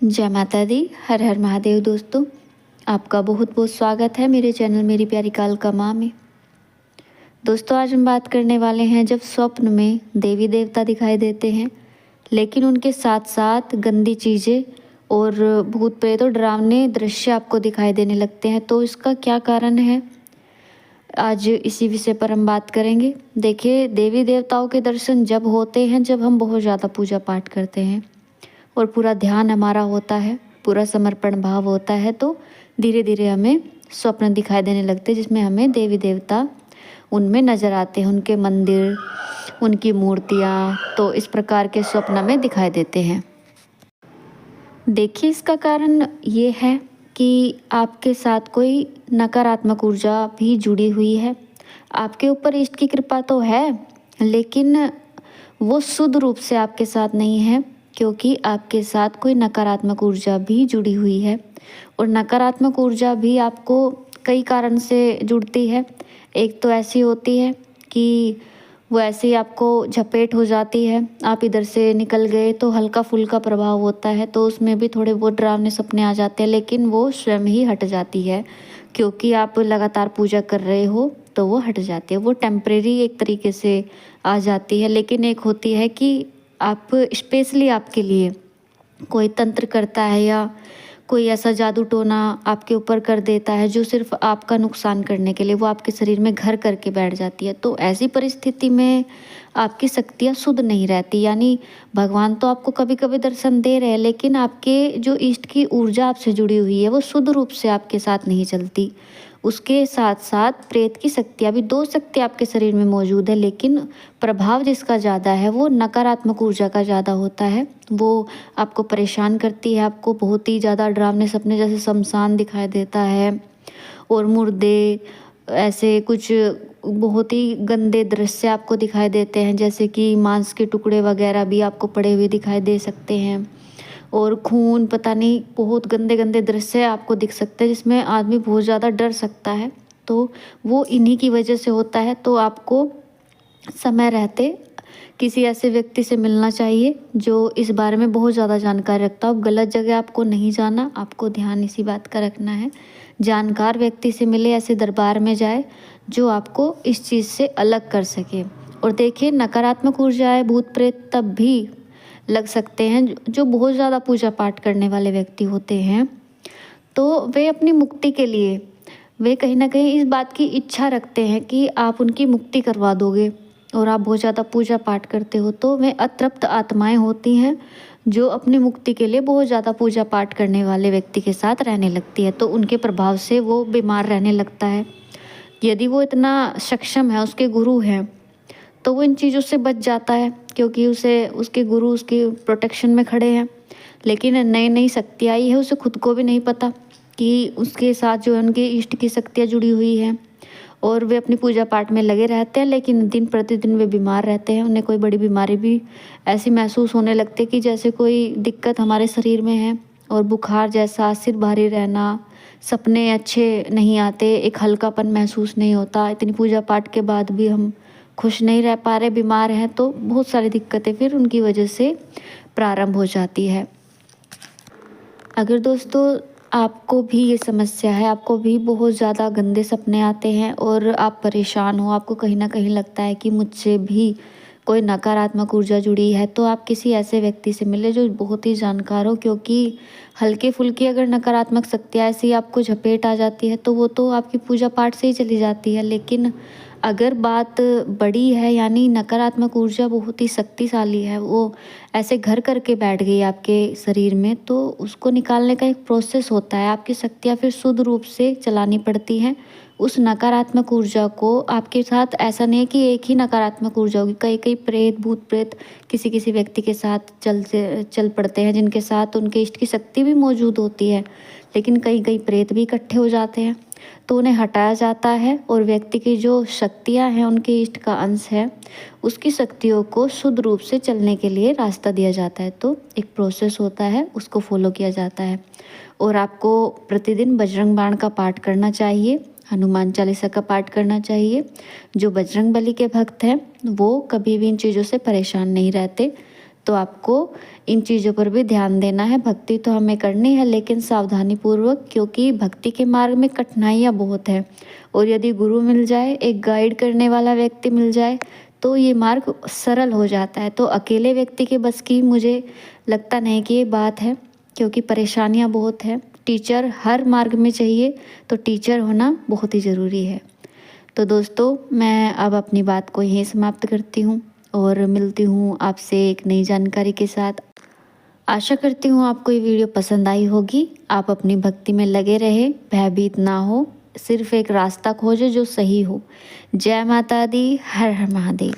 जय माता दी। हर हर महादेव। दोस्तों, आपका बहुत बहुत स्वागत है मेरे चैनल मेरी प्यारी कालका माँ में। दोस्तों, आज हम बात करने वाले हैं जब स्वप्न में देवी देवता दिखाई देते हैं लेकिन उनके साथ साथ गंदी चीज़ें और भूत प्रेत और डरावने दृश्य आपको दिखाई देने लगते हैं, तो इसका क्या कारण है, आज इसी विषय पर हम बात करेंगे। देखिए, देवी देवताओं के दर्शन जब होते हैं जब हम बहुत ज़्यादा पूजा पाठ करते हैं और पूरा ध्यान हमारा होता है, पूरा समर्पण भाव होता है, तो धीरे धीरे हमें स्वप्न दिखाई देने लगते हैं जिसमें हमें देवी देवता उनमें नज़र आते हैं, उनके मंदिर, उनकी मूर्तियाँ, तो इस प्रकार के स्वप्न में दिखाई देते हैं। देखिए, इसका कारण ये है कि आपके साथ कोई नकारात्मक ऊर्जा भी जुड़ी हुई है। आपके ऊपर इष्ट की कृपा तो है लेकिन वो शुद्ध रूप से आपके साथ नहीं है, क्योंकि आपके साथ कोई नकारात्मक ऊर्जा भी जुड़ी हुई है। और नकारात्मक ऊर्जा भी आपको कई कारण से जुड़ती है। एक तो ऐसी होती है कि वो ऐसे ही आपको झपेट हो जाती है, आप इधर से निकल गए तो हल्का फुल्का प्रभाव होता है, तो उसमें भी थोड़े बहुत डरावने सपने आ जाते हैं, लेकिन वो स्वयं ही हट जाती है क्योंकि आप लगातार पूजा कर रहे हो, तो वो हट जाती है। वो टेम्परेरी एक तरीके से आ जाती है। लेकिन एक होती है कि आप स्पेशली आपके लिए कोई तंत्र करता है या कोई ऐसा जादू टोना आपके ऊपर कर देता है जो सिर्फ आपका नुकसान करने के लिए वो आपके शरीर में घर करके बैठ जाती है। तो ऐसी परिस्थिति में आपकी शक्तियाँ शुद्ध नहीं रहती, यानी भगवान तो आपको कभी कभी दर्शन दे रहे हैं लेकिन आपके जो इष्ट की ऊर्जा आपसे जुड़ी हुई है वो शुद्ध रूप से आपके साथ नहीं चलती। उसके साथ साथ प्रेत की शक्तियाँ भी, दो शक्तियाँ आपके शरीर में मौजूद है, लेकिन प्रभाव जिसका ज़्यादा है वो नकारात्मक ऊर्जा का ज़्यादा होता है। वो आपको परेशान करती है, आपको बहुत ही ज़्यादा डरावने सपने जैसे शमशान दिखाई देता है और मुर्दे, ऐसे कुछ बहुत ही गंदे दृश्य आपको दिखाई देते हैं, जैसे कि मांस के टुकड़े वगैरह भी आपको पड़े हुए दिखाई दे सकते हैं और खून, पता नहीं, बहुत गंदे गंदे दृश्य आपको दिख सकते हैं जिसमें आदमी बहुत ज़्यादा डर सकता है। तो वो इन्हीं की वजह से होता है। तो आपको समय रहते किसी ऐसे व्यक्ति से मिलना चाहिए जो इस बारे में बहुत ज़्यादा जानकारी रखता हो। गलत जगह आपको नहीं जाना, आपको ध्यान इसी बात का रखना है। जानकार व्यक्ति से मिले, ऐसे दरबार में जाए जो आपको इस चीज़ से अलग कर सके। और देखिए, नकारात्मक ऊर्जाएं, भूत प्रेत तब भी लग सकते हैं जो बहुत ज़्यादा पूजा पाठ करने वाले व्यक्ति होते हैं। तो वे अपनी मुक्ति के लिए, वे कहीं ना कहीं इस बात की इच्छा रखते हैं कि आप उनकी मुक्ति करवा दोगे और आप बहुत ज़्यादा पूजा पाठ करते हो, तो वे अतृप्त आत्माएं होती हैं जो अपनी मुक्ति के लिए बहुत ज़्यादा पूजा पाठ करने वाले व्यक्ति के साथ रहने लगती है। तो उनके प्रभाव से वो बीमार रहने लगता है। यदि वो इतना सक्षम है, उसके गुरु हैं, तो वो इन चीज़ों से बच जाता है क्योंकि उसे उसके गुरु उसकी प्रोटेक्शन में खड़े हैं। लेकिन नई नई शक्ति आई है, उसे खुद को भी नहीं पता कि उसके साथ जो है उनके इष्ट की शक्तियाँ जुड़ी हुई हैं और वे अपनी पूजा पाठ में लगे रहते हैं, लेकिन दिन प्रतिदिन वे बीमार रहते हैं। उन्हें कोई बड़ी बीमारी भी ऐसी महसूस होने लगती है कि जैसे कोई दिक्कत हमारे शरीर में है, और बुखार जैसा, सिर भारी रहना, सपने अच्छे नहीं आते, एक हल्कापन महसूस नहीं होता। इतनी पूजा पाठ के बाद भी हम खुश नहीं रह पा रहे, बीमार हैं, तो बहुत सारी दिक्कतें फिर उनकी वजह से प्रारंभ हो जाती है। अगर दोस्तों आपको भी ये समस्या है, आपको भी बहुत ज़्यादा गंदे सपने आते हैं और आप परेशान हो, आपको कहीं ना कहीं लगता है कि मुझसे भी कोई नकारात्मक ऊर्जा जुड़ी है, तो आप किसी ऐसे व्यक्ति से मिले जो बहुत ही जानकार हो, क्योंकि हल्के फुल्के अगर नकारात्मक शक्तियाँ ऐसी आपको झपेट आ जाती है तो वो तो आपकी पूजा पाठ से ही चली जाती है। लेकिन अगर बात बड़ी है, यानी नकारात्मक ऊर्जा बहुत ही शक्तिशाली है, वो ऐसे घर करके बैठ गई आपके शरीर में, तो उसको निकालने का एक प्रोसेस होता है। आपकी शक्तियाँ फिर शुद्ध रूप से चलानी पड़ती हैं। उस नकारात्मक ऊर्जा को, आपके साथ ऐसा नहीं है कि एक ही नकारात्मक ऊर्जा होगी, कई कई प्रेत, भूत प्रेत किसी किसी व्यक्ति के साथ चल पड़ते हैं जिनके साथ उनके इष्ट की शक्ति भी मौजूद होती है, लेकिन कई कई प्रेत भी इकट्ठे हो जाते हैं, तो उन्हें हटाया जाता है और व्यक्ति की जो शक्तियाँ हैं, उनके इष्ट का अंश है, उसकी शक्तियों को शुद्ध रूप से चलने के लिए रास्ता दिया जाता है। तो एक प्रोसेस होता है, उसको फॉलो किया जाता है। और आपको प्रतिदिन बजरंग बाण का पाठ करना चाहिए, हनुमान चालीसा का पाठ करना चाहिए। जो बजरंग बली के भक्त हैं वो कभी भी इन चीज़ों से परेशान नहीं रहते। तो आपको इन चीज़ों पर भी ध्यान देना है। भक्ति तो हमें करनी है लेकिन सावधानी पूर्वक, क्योंकि भक्ति के मार्ग में कठिनाइयाँ बहुत हैं और यदि गुरु मिल जाए, एक गाइड करने वाला व्यक्ति मिल जाए तो ये मार्ग सरल हो जाता है। तो अकेले व्यक्ति के बस की मुझे लगता नहीं कि ये बात है, क्योंकि परेशानियाँ बहुत हैं। टीचर हर मार्ग में चाहिए, तो टीचर होना बहुत ही ज़रूरी है। तो दोस्तों, मैं अब अपनी बात को यहीं समाप्त करती हूँ और मिलती हूँ आपसे एक नई जानकारी के साथ। आशा करती हूँ आपको ये वीडियो पसंद आई होगी। आप अपनी भक्ति में लगे रहे, भयभीत ना हो, सिर्फ एक रास्ता खोजें जो सही हो। जय माता दी, हर हर महादेव।